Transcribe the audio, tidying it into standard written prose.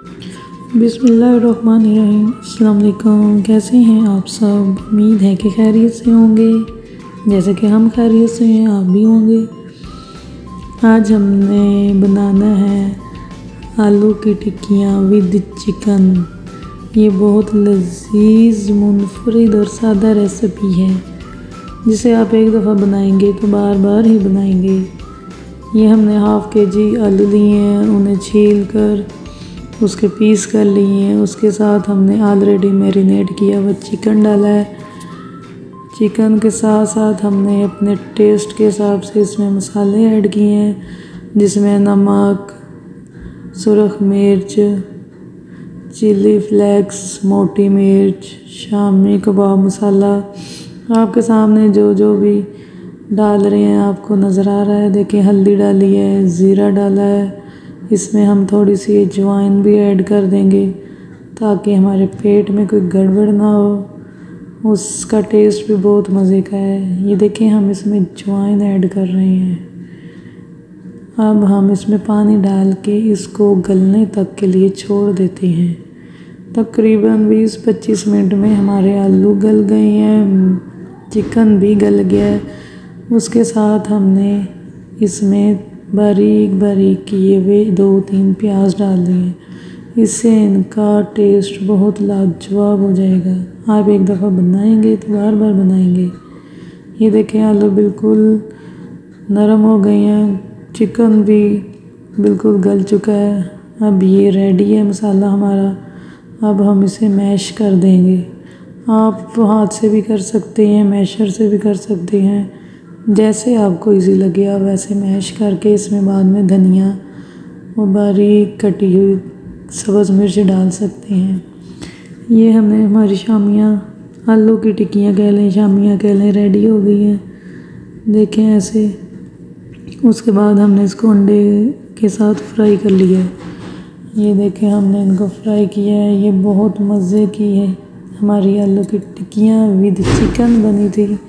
बिस्मिल्लाहिर्रहमानिर्रहीम। अस्सलाम वालेकुम। कैसे हैं आप सब? उम्मीद है कि खैरियत से होंगे, जैसे कि हम खैरियत से हैं आप भी होंगे। आज हमने बनाना है आलू की टिक्कियाँ विद चिकन। ये बहुत लजीज, मुनफरिद और सादा रेसिपी है जिसे आप एक दफ़ा बनाएंगे तो बार बार ही बनाएंगे। ये हमने हाफ़ केजी आलू लिए हैं, उन्हें छील कर उसके पीस कर लिए हैं। उसके साथ हमने ऑलरेडी मैरिनेट किया हुआ चिकन डाला है। चिकन के साथ साथ हमने अपने टेस्ट के हिसाब से इसमें मसाले ऐड किए हैं, जिसमें नमक, सुरख मिर्च, चिली फ्लेक्स, मोटी मिर्च, शामी कबाब मसाला। आपके सामने जो जो भी डाल रहे हैं आपको नज़र आ रहा है। देखिए, हल्दी डाली है, ज़ीरा डाला है। इसमें हम थोड़ी सी अजवाइन भी ऐड कर देंगे ताकि हमारे पेट में कोई गड़बड़ ना हो। उसका टेस्ट भी बहुत मज़े का है। ये देखिए, हम इसमें अजवाइन ऐड कर रहे हैं। अब हम इसमें पानी डाल के इसको गलने तक के लिए छोड़ देते हैं। तकरीबन 20-25 मिनट में हमारे आलू गल गए हैं, चिकन भी गल गया है। उसके साथ हमने इसमें बारीक बारीक किए हुए 2-3 प्याज डाल दिए। इससे इनका टेस्ट बहुत लाजवाब हो जाएगा। आप एक दफ़ा बनाएंगे तो बार बार बनाएंगे। ये देखें, आलू बिल्कुल नरम हो गए हैं, चिकन भी बिल्कुल गल चुका है। अब ये रेडी है मसाला हमारा। अब हम इसे मैश कर देंगे। आप हाथ से भी कर सकते हैं, मैशर से भी कर सकते हैं, जैसे आपको इजी लगे आप वैसे मैश करके इसमें बाद में धनिया और बारीक कटी हुई सब्ज़ मिर्च डाल सकते हैं। ये हमने हमारी शामियाँ, आलू की टिक्कियाँ कह लें, शामियाँ कह लें, रेडी हो गई हैं। देखें ऐसे। उसके बाद हमने इसको अंडे के साथ फ्राई कर लिया है। ये देखें, हमने इनको फ्राई किया है। ये बहुत मज़े की है हमारी आलू की टिक्कियाँ विद चिकन बनी थी।